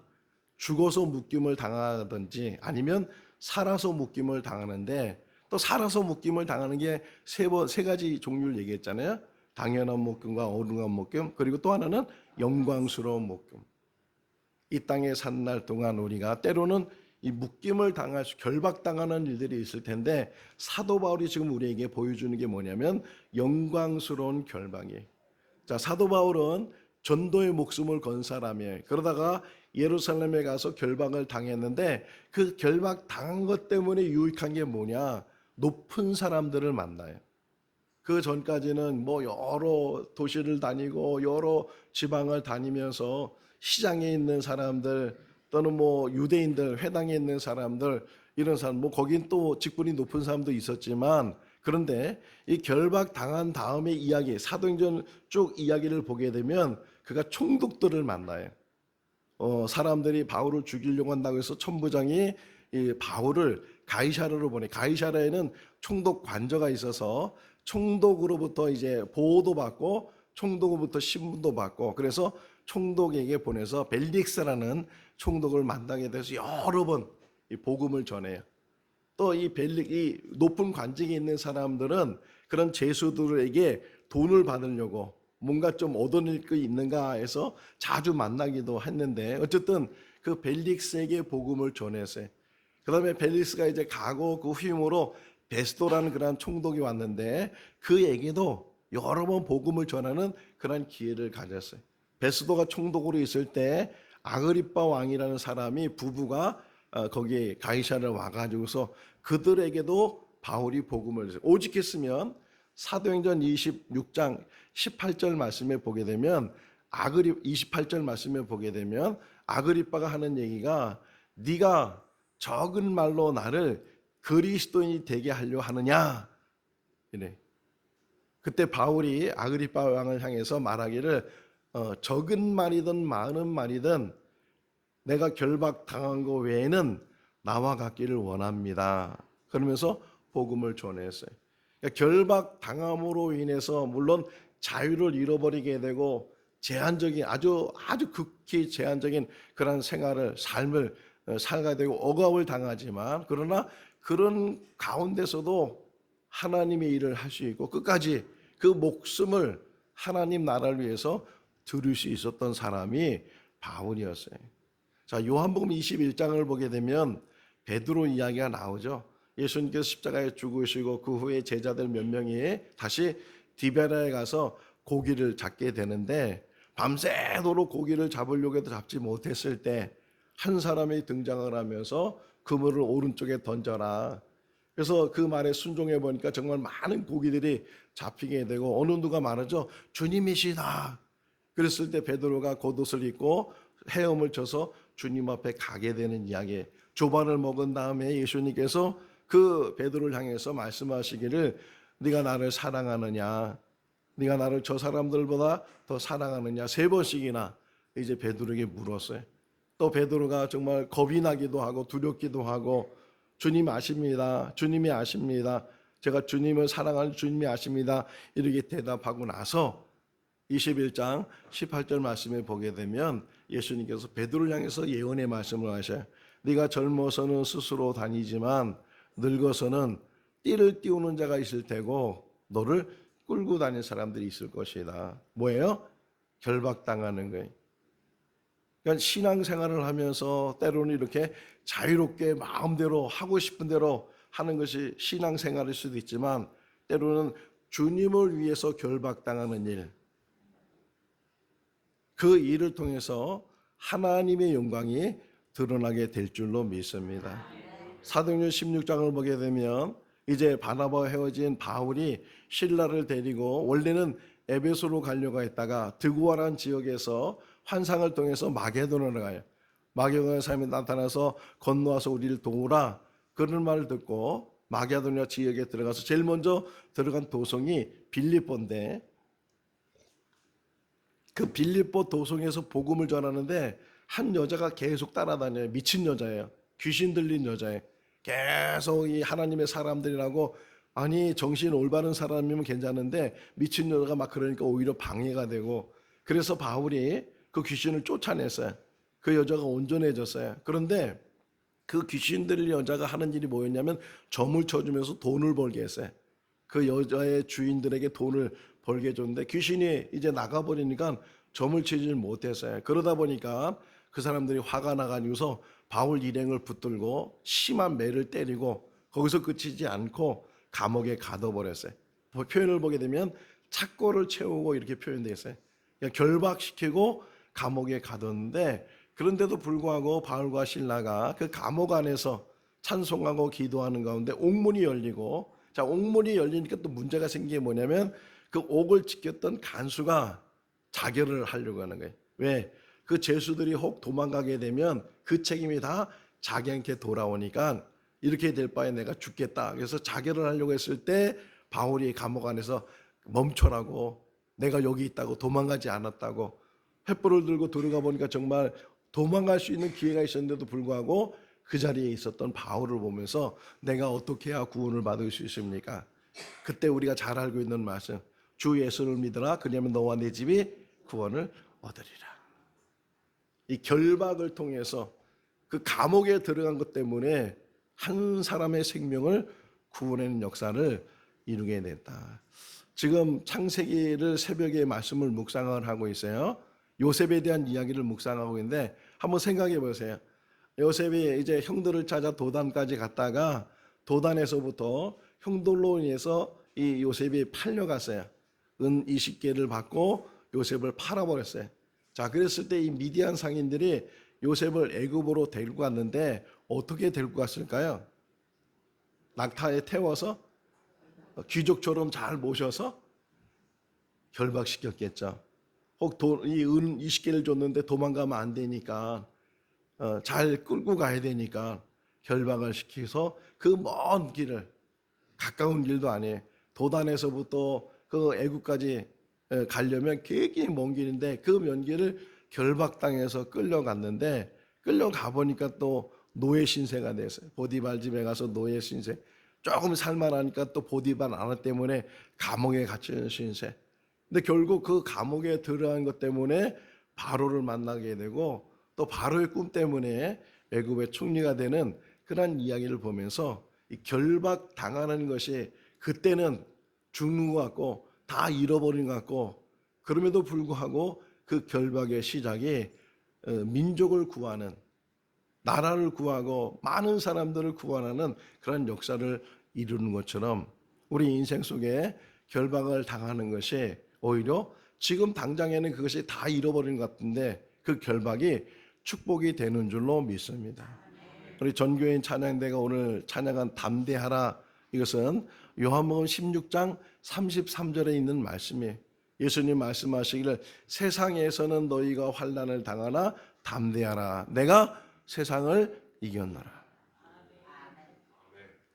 죽어서 묶임을 당하든지 아니면 살아서 묶임을 당하는데 또 살아서 묶임을 당하는 게 세 가지 종류를 얘기했잖아요. 당연한 묶임과 어중한 묶임 그리고 또 하나는 영광스러운 묶임. 이 땅에 산 날 동안 우리가 때로는 이 묶임을 당할 결박당하는 일들이 있을 텐데 사도 바울이 지금 우리에게 보여주는 게 뭐냐면 영광스러운 결박이에요. 자, 사도 바울은 전도의 목숨을 건 사람이에요. 그러다가 예루살렘에 가서 결박을 당했는데 그 결박 당한 것 때문에 유익한 게 뭐냐? 높은 사람들을 만나요. 그 전까지는 뭐 여러 도시를 다니고 여러 지방을 다니면서 시장에 있는 사람들 또는 뭐 유대인들 회당에 있는 사람들 이런 사람 뭐 거긴 또 직분이 높은 사람도 있었지만 그런데 이 결박 당한 다음의 이야기 사도행전 쭉 이야기를 보게 되면 그가 총독들을 만나요. 사람들이 바울을 죽이려고 한다고 해서 천부장이 이 바울을 가이사랴로 보내. 가이사랴에는 총독 관저가 있어서 총독으로부터 이제 보호도 받고 총독으로부터 신분도 받고 그래서 총독에게 보내서 벨릭스라는 총독을 만나게 돼서 여러 번 이 복음을 전해요. 또 이 높은 관직에 있는 사람들은 그런 제수들에게 돈을 받으려고 뭔가 좀 얻어낼 게 있는가 해서 자주 만나기도 했는데 어쨌든 그 벨릭스에게 복음을 전했어요. 그 다음에 벨릭스가 이제 가고 그 후임으로 베스도라는 그런 총독이 왔는데 그에게도 여러 번 복음을 전하는 그런 기회를 가졌어요. 베스도가 총독으로 있을 때 아그리빠 왕이라는 사람이 부부가 거기에 가이사랴를 와가지고서 그들에게도 바울이 복음을 했어요. 오직했으면 사도행전 26장 18절 말씀에 보게 되면 28절 말씀에 보게 되면 아그리빠가 하는 얘기가 네가 적은 말로 나를 그리스도인이 되게 하려 하느냐 이래. 그때 바울이 아그리빠 왕을 향해서 말하기를 적은 말이든 많은 말이든 내가 결박당한 거 외에는 나와 같기를 원합니다. 그러면서 복음을 전했어요. 그러니까 결박 당함으로 인해서 물론 자유를 잃어버리게 되고 제한적인 아주 극히 제한적인 그런 삶을 살게 되고 억압을 당하지만 그러나 그런 가운데서도 하나님의 일을 할 수 있고 끝까지 그 목숨을 하나님 나라를 위해서 드릴 수 있었던 사람이 바울이었어요. 자, 요한복음 21장을 보게 되면 베드로 이야기가 나오죠. 예수님께서 십자가에 죽으시고 그 후에 제자들 몇 명이 다시 디베라에 가서 고기를 잡게 되는데 밤새도록 고기를 잡으려고 해도 잡지 못했을 때 한 사람이 등장을 하면서 그물을 오른쪽에 던져라. 그래서 그 말에 순종해 보니까 정말 많은 고기들이 잡히게 되고 어느 누가 말하죠. 주님이시다. 그랬을 때 베드로가 겉옷을 입고 헤엄을 쳐서 주님 앞에 가게 되는 이야기. 조반을 먹은 다음에 예수님께서 그 베드로를 향해서 말씀하시기를 네가 나를 사랑하느냐, 네가 나를 저 사람들보다 더 사랑하느냐 3번씩이나 이제 베드로에게 물었어요. 또 베드로가 정말 겁이 나기도 하고 두렵기도 하고 주님 아십니다. 주님이 아십니다. 제가 주님을 사랑하는 주님이 아십니다. 이렇게 대답하고 나서 21장 18절 말씀에 보게 되면 예수님께서 베드로를 향해서 예언의 말씀을 하셔요. 네가 젊어서는 스스로 다니지만 늙어서는 띠를 띄우는 자가 있을 테고 너를 끌고 다니는 사람들이 있을 것이다. 뭐예요? 결박당하는 거예요. 그러니까 신앙생활을 하면서 때로는 이렇게 자유롭게 마음대로 하고 싶은 대로 하는 것이 신앙생활일 수도 있지만 때로는 주님을 위해서 결박당하는 일, 그 일을 통해서 하나님의 영광이 드러나게 될 줄로 믿습니다. 사도행전 16장을 보게 되면 이제 바나바와 헤어진 바울이 실라를 데리고 원래는 에베소로 가려고 했다가 드고아라는 지역에서 환상을 통해서 마게도냐로 가요. 마게도냐 사람이 나타나서 건너와서 우리를 도우라 그런 말을 듣고 마게도냐 지역에 들어가서 제일 먼저 들어간 도성이 빌립보인데 그 빌립보 도성에서 복음을 전하는데 한 여자가 계속 따라다녀요. 미친 여자예요. 귀신 들린 여자예요. 계속 이 하나님의 사람들이라고 아니 정신 올바른 사람이면 괜찮은데 미친 여자가 막 그러니까 오히려 방해가 되고 그래서 바울이 그 귀신을 쫓아냈어요. 그 여자가 온전해졌어요. 그런데 그 귀신 들린 여자가 하는 일이 뭐였냐면 점을 쳐주면서 돈을 벌게 했어요. 그 여자의 주인들에게 돈을 벌게 해줬는데 귀신이 이제 나가버리니까 점을 치지 못했어요. 그러다 보니까 그 사람들이 화가 나가지고서 바울 일행을 붙들고 심한 매를 때리고 거기서 그치지 않고 감옥에 가둬버렸어요. 표현을 보게 되면 착고를 채우고 이렇게 표현되어 있어요. 그러니까 결박시키고 감옥에 가뒀는데 그런데도 불구하고 바울과 실라가 그 감옥 안에서 찬송하고 기도하는 가운데 옥문이 열리고 자 옥문이 열리니까 또 문제가 생긴 게 뭐냐면 그 옥을 지켰던 간수가 자결을 하려고 하는 거예요. 왜? 그 죄수들이 혹 도망가게 되면 그 책임이 다 자기한테 돌아오니까 이렇게 될 바에 내가 죽겠다. 그래서 자결을 하려고 했을 때 바울이 감옥 안에서 멈춰라고 내가 여기 있다고 도망가지 않았다고 횃불을 들고 들어가 보니까 정말 도망갈 수 있는 기회가 있었는데도 불구하고 그 자리에 있었던 바울을 보면서 내가 어떻게 해야 구원을 받을 수 있습니까? 그때 우리가 잘 알고 있는 말씀 주 예수를 믿으라 그러면 너와 내 집이 구원을 얻으리라. 이 결박을 통해서 그 감옥에 들어간 것 때문에 한 사람의 생명을 구원하는 역사를 이루게 됐다. 지금 창세기를 새벽에 말씀을 묵상을 하고 있어요. 요셉에 대한 이야기를 묵상하고 있는데 한번 생각해 보세요. 요셉이 이제 형들을 찾아 도단까지 갔다가 도단에서부터 형들로 인해서 이 요셉이 팔려갔어요. 은 20개를 받고 요셉을 팔아버렸어요. 자, 그랬을 때 이 미디안 상인들이 요셉을 애굽으로 데리고 갔는데 어떻게 데리고 갔을까요? 낙타에 태워서 귀족처럼 잘 모셔서 결박시켰겠죠. 혹 이 은 20개를 줬는데 도망가면 안 되니까 잘 끌고 가야 되니까 결박을 시켜서 그 먼 길을 가까운 길도 아니에요. 도단에서부터 그 애굽까지 가려면 굉장히 먼 길인데 그 먼 길을 결박당해서 끌려갔는데 끌려가 보니까 또 노예 신세가 됐어요. 보디발 집에 가서 노예 신세. 조금 살만하니까 또 보디반 아내 때문에 감옥에 갇히는 신세. 근데 결국 그 감옥에 들어간 것 때문에 바로를 만나게 되고 또 바로의 꿈 때문에 애굽의 총리가 되는 그런 이야기를 보면서 이 결박 당하는 것이 그때는 죽는 것 같고 다 잃어버린 것 같고 그럼에도 불구하고 그 결박의 시작이 민족을 구하는 나라를 구하고 많은 사람들을 구원하는 그런 역사를 이루는 것처럼 우리 인생 속에 결박을 당하는 것이 오히려 지금 당장에는 그것이 다 잃어버린 것 같은데 그 결박이 축복이 되는 줄로 믿습니다. 우리 전교인 찬양대가 오늘 찬양한 담대하라, 이것은 요한복음 16장 33절에 있는 말씀이에요. 예수님 말씀하시기를 세상에서는 너희가 환난을 당하나 담대하라, 내가 세상을 이겼노라.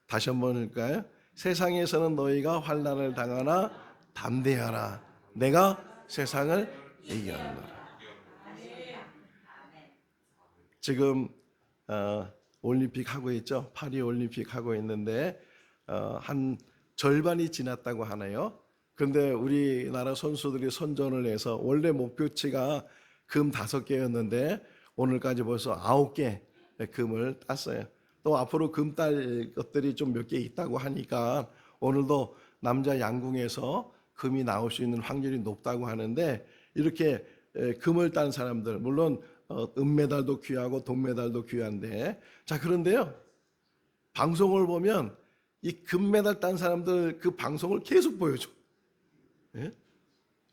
다시 한번 할까요? 세상에서는 너희가 환난을 당하나 담대하라, 내가 세상을 이겼노라. 지금 올림픽 하고 있죠. 파리 올림픽 하고 있는데 한 절반이 지났다고 하네요. 그런데 우리나라 선수들이 선전을 해서 원래 목표치가 금 5개였는데 오늘까지 벌써 9개 금을 땄어요. 또 앞으로 금 딸 것들이 좀 몇 개 있다고 하니까 오늘도 남자 양궁에서 금이 나올 수 있는 확률이 높다고 하는데 이렇게 금을 딴 사람들, 물론 은메달도 귀하고 동메달도 귀한데, 자 그런데요 방송을 보면 이 금메달 딴 사람들 그 방송을 계속 보여줘. 예?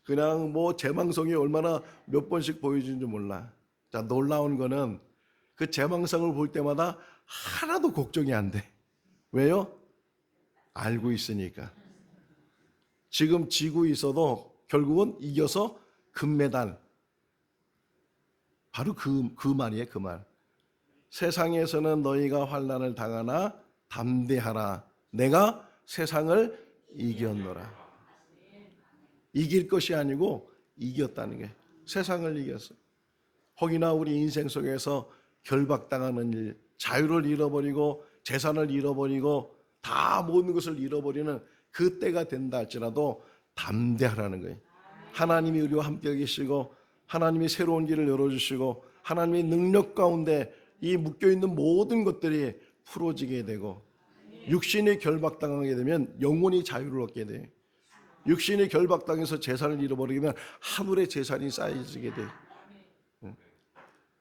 그냥 뭐 재방송이 얼마나 몇 번씩 보여주는지 몰라. 자 놀라운 거는 그 재방송을 볼 때마다 하나도 걱정이 안 돼. 왜요? 알고 있으니까. 지금 지고 있어도 결국은 이겨서 금메달. 바로 그 말이에요, 그 말. 세상에서는 너희가 환난을 당하나 담대하라, 내가 세상을 이겼노라. 이길 것이 아니고 이겼다는 게, 세상을 이겼어. 혹이나 우리 인생 속에서 결박당하는 일, 자유를 잃어버리고 재산을 잃어버리고 다 모든 것을 잃어버리는 그때가 된다 할지라도 담대하라는 거예요. 하나님이 우리와 함께 계시고 하나님이 새로운 길을 열어주시고 하나님의 능력 가운데 이 묶여있는 모든 것들이 풀어지게 되고, 육신이 결박당하게 되면 영혼이 자유를 얻게 돼요. 육신이 결박당해서 재산을 잃어버리면 하늘의 재산이 쌓여지게 돼요.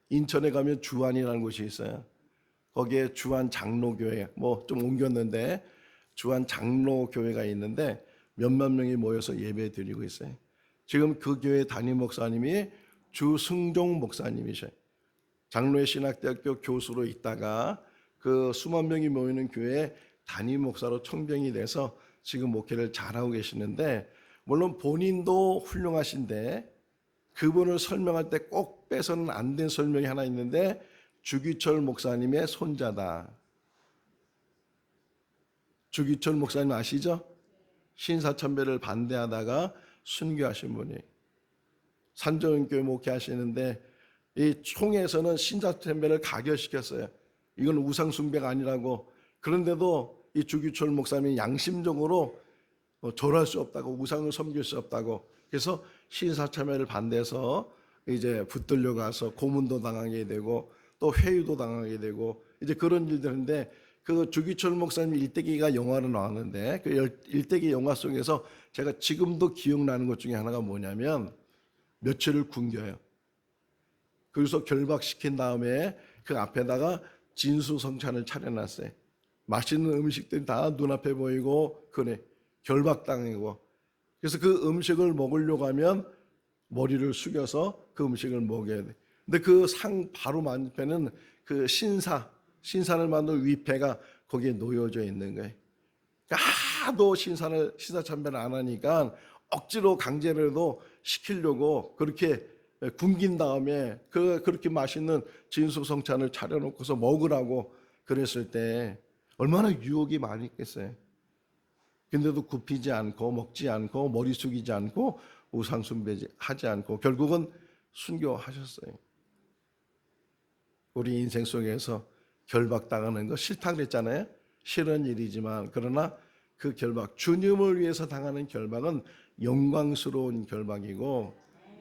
인천에 가면 주안이라는 곳이 있어요. 거기에 주안 장로교회, 뭐 좀 옮겼는데 주안 장로교회가 있는데 몇만 명이 모여서 예배 드리고 있어요. 지금 그 교회 담임 목사님이 주승종 목사님이셔요. 장로의 신학대학교 교수로 있다가 그 수만 명이 모이는 교회 담임 목사로 청병이 돼서 지금 목회를 잘하고 계시는데, 물론 본인도 훌륭하신데 그분을 설명할 때 꼭 빼서는 안 된 설명이 하나 있는데, 주기철 목사님의 손자다. 주기철 목사님 아시죠? 신사참배를 반대하다가 순교하신 분이, 산정교회 목회하시는데 이 총회에서는 신사참배를 가결시켰어요. 이건 우상숭배가 아니라고. 그런데도 이 주기철 목사님이 양심적으로 절할 수 없다고, 우상을 섬길 수 없다고, 그래서 신사참배를 반대해서 이제 붙들려 가서 고문도 당하게 되고 또 회유도 당하게 되고 이제 그런 일들인데, 그 주기철 목사님 일대기가 영화로 나왔는데 그 일대기 영화 속에서 제가 지금도 기억나는 것 중에 하나가 뭐냐면 며칠을 굶겨요. 그래서 결박시킨 다음에 그 앞에다가 진수성찬을 차려놨어요. 맛있는 음식들이 다 눈앞에 보이고 그래 결박당하고, 그래서 그 음식을 먹으려고 하면 머리를 숙여서 그 음식을 먹여야 돼. 근데 그 상 바로 만편에는 그 신산을 만든 위패가 거기에 놓여져 있는 거예요. 하도 신사참배를 안 하니까 억지로 강제로라도 시키려고 그렇게 굶긴 다음에 그렇게 맛있는 진수성찬을 차려놓고서 먹으라고 그랬을 때 얼마나 유혹이 많이 있겠어요. 근데도 굽히지 않고 먹지 않고 머리 숙이지 않고 우상 숭배하지 않고 결국은 순교하셨어요. 우리 인생 속에서 결박당하는 거 싫다 그랬잖아요. 싫은 일이지만 그러나 그 결박, 주님을 위해서 당하는 결박은 영광스러운 결박이고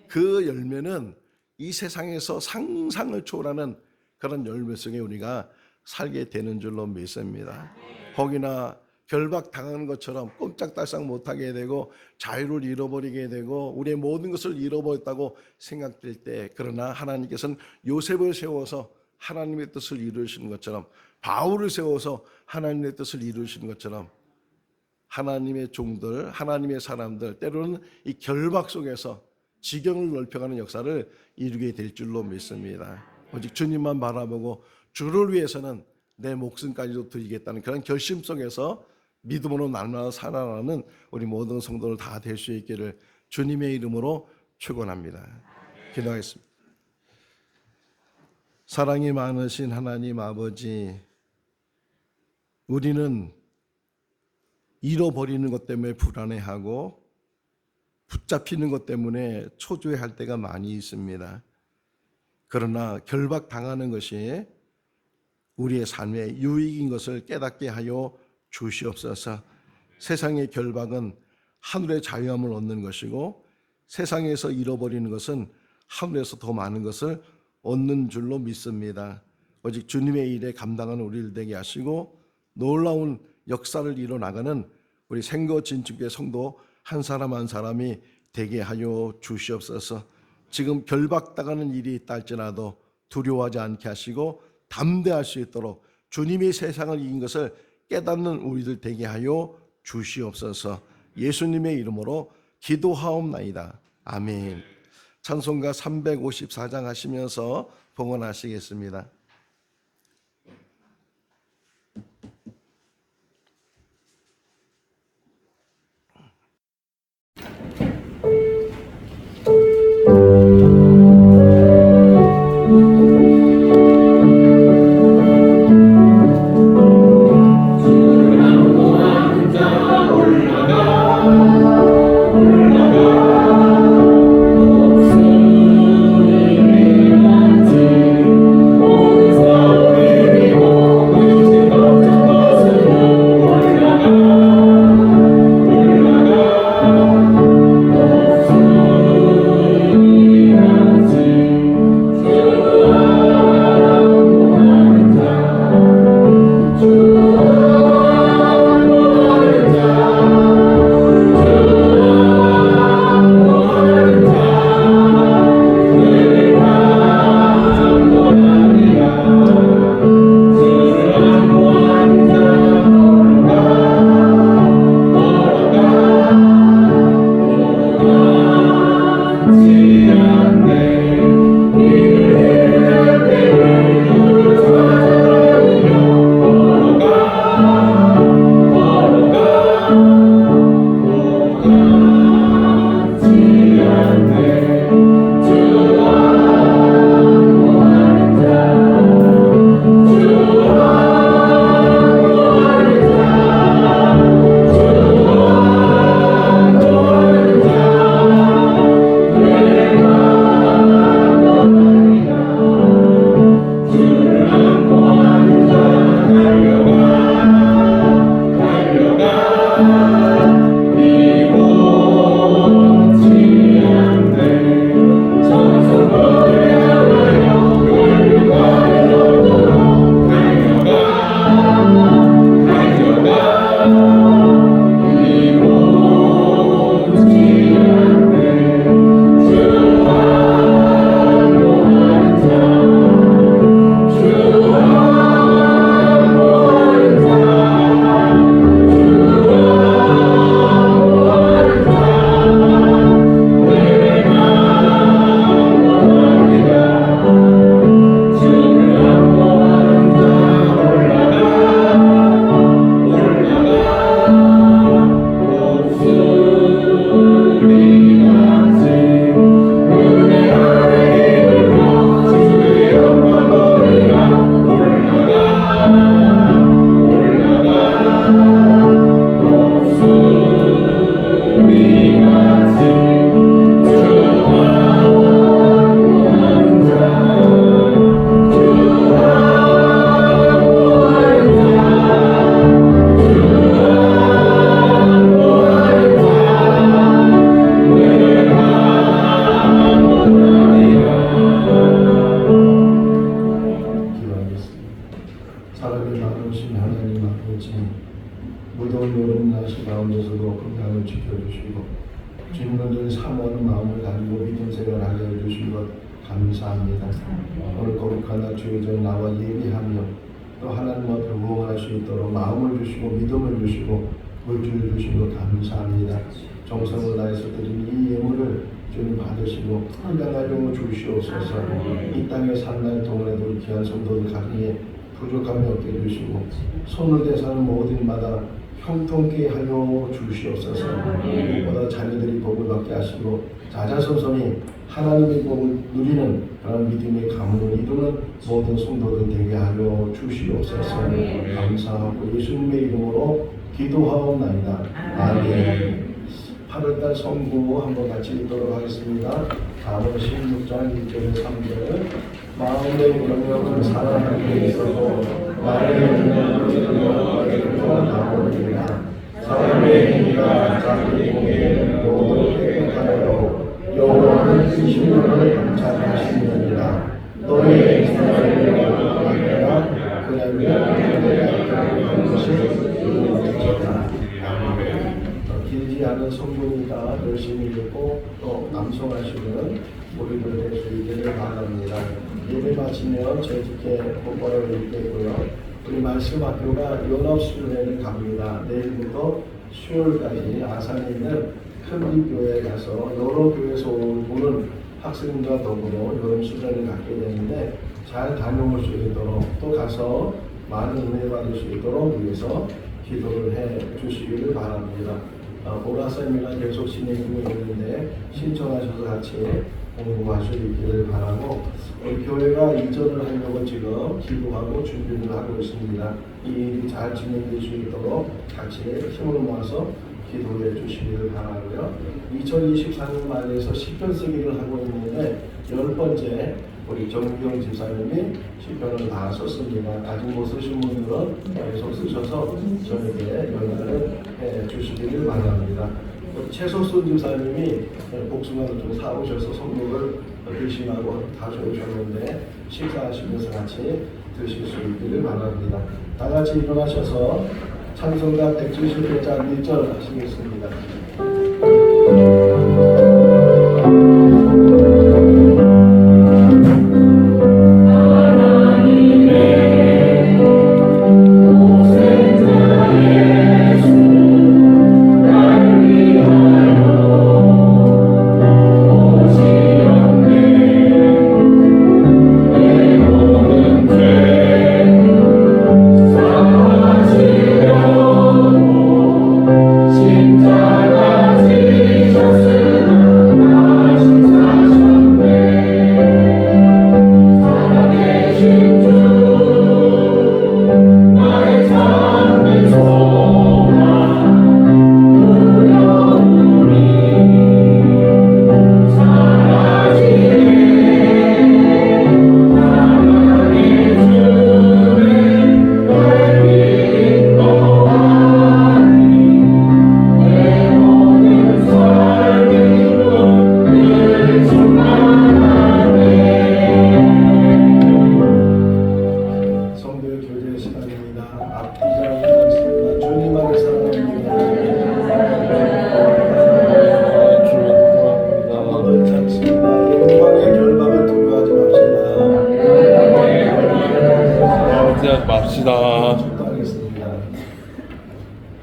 그 열매는 이 세상에서 상상을 초월하는 그런 열매 속에 우리가 살게 되는 줄로 믿습니다. 혹이나 결박 당하는 것처럼 꼼짝달싹 못하게 되고 자유를 잃어버리게 되고 우리의 모든 것을 잃어버렸다고 생각될 때, 그러나 하나님께서는 요셉을 세워서 하나님의 뜻을 이루시는 것처럼, 바울을 세워서 하나님의 뜻을 이루시는 것처럼 하나님의 종들, 하나님의 사람들, 때로는 이 결박 속에서 지경을 넓혀가는 역사를 이루게 될 줄로 믿습니다. 오직 주님만 바라보고 주를 위해서는 내 목숨까지도 드리겠다는 그런 결심 속에서 믿음으로 날마다 살아가는 우리 모든 성도들 다 될 수 있기를 주님의 이름으로 축원합니다. 기도하겠습니다. 사랑이 많으신 하나님 아버지, 우리는 잃어버리는 것 때문에 불안해하고 붙잡히는 것 때문에 초조해할 때가 많이 있습니다. 그러나 결박당하는 것이 우리의 삶의 유익인 것을 깨닫게 하여 주시옵소서. 세상의 결박은 하늘의 자유함을 얻는 것이고 세상에서 잃어버리는 것은 하늘에서 더 많은 것을 얻는 줄로 믿습니다. 오직 주님의 일에 감당하는 우리를 되게 하시고 놀라운 역사를 이뤄나가는 우리 생거진축의 성도 한 사람 한 사람이 되게 하여 주시옵소서. 지금 결박당하는 일이 있다 할지라도 두려워하지 않게 하시고 담대할 수 있도록 주님이 세상을 이긴 것을 깨닫는 우리들 되게 하여 주시옵소서. 예수님의 이름으로 기도하옵나이다. 아멘. 찬송가 354장 하시면서 봉헌하시겠습니다. 오 지켜주시고 주님은 늘 사모하는 마음을 가지고 믿음 생활하게 해주신 것 감사합니다. 오늘 거룩한 날 주의 전 나와 예비하며 또 하나님 앞에 무언할 수 있도록 마음을 주시고 믿음을 주시고 물질을 주신 것 감사합니다. 정성을 다해서 드린 이 예물을 주님 받으시고 한량할 용을 주시옵소서. 이 땅에 산날 동안에도 우리 귀한 성도들 가정에 부족함이 없게 해주시고 손을 대사는 모든 일마다 형통케 하여 주시옵소서. 보다 자녀들이 복을 받게 하시고 자자손손이 하나님의 복을 누리는 그런 믿음의 가문을 이루는 모든 성도들 되게 하여 주시옵소서. 감사하고 예수님의 이름으로 기도하옵나이다. 아멘. 8월달 성구 한번 같이 읽도록 하겠습니다. 다음은 16장 1절 3절. 마음의 영역은 사람에게 있어도 말의 영역은 나오리라. 사람의 행위가 자기 몸에 모두 깨끗하여 여호와는 그 심령을 감찰하시느니라. 너의 생활을 영원하리라. 그날은 내가 한 것이 이루어지리라. 길지 않은 성경이니까 열심히 읽고 또 암송하시는 우리들 될 수 있기를 바랍니다. 예배 마치면 저희께 곧바로 읽겠고요. 우리 말씀 학교가 연합수련회를 갑니다. 내일부터 10월까지 아산에 있는 큰 교회에 가서 여러 교회에서 오는 학생과 더불어 여름 수련을 갖게 되는데 잘 다녀올 수 있도록 또 가서 많은 은혜 받을 수 있도록 위해서 기도를 해 주시기를 바랍니다. 보라쌤이가 계속 진행되고 있는데 신청하셔서 같이 공부하시기를 바라고 우리 교회가 이전을 하려고 지금 기도하고 준비를 하고 있습니다. 이 일이 잘 진행될 수 있도록 같이 힘을 모아서 기도해 주시기를 바라고요. 2024년 말에서 10편 쓰기를 하고 있는데 10번째 우리 정경 집사님이 10편을 다 썼습니다. 아직 못 쓰신 분들은 계속 쓰셔서 저에게 연락을 해 주시기를 바랍니다. 최석순 집사님이 복숭아를 좀 사오셔서 선물을 드시라고 가져오셨는데 식사하시면서 같이 드실 수 있기를 바랍니다. 다 같이 일어나셔서 찬송가 171장 1절 하시겠습니다.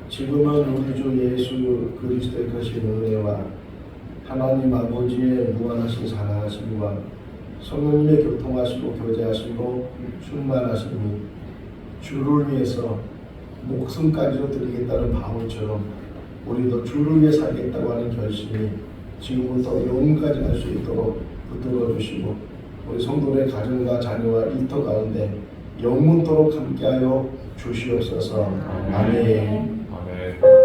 지금은 우리 주 예수 그리스도의 크신 은혜와 하나님 아버지의 무한하신 사랑하심과 성령님의 교통하시고 교제하시고 충만하심이 주를 위해서 목숨까지도 드리겠다는 바울처럼 우리도 주를 위해 살겠다고 하는 결심이 지금부터 영원까지 할 수 있도록 붙들어 주시고 우리 성도의 가정과 자녀와 일터 가운데 영원토록 함께하여 주시옵소서. 아멘. 아멘.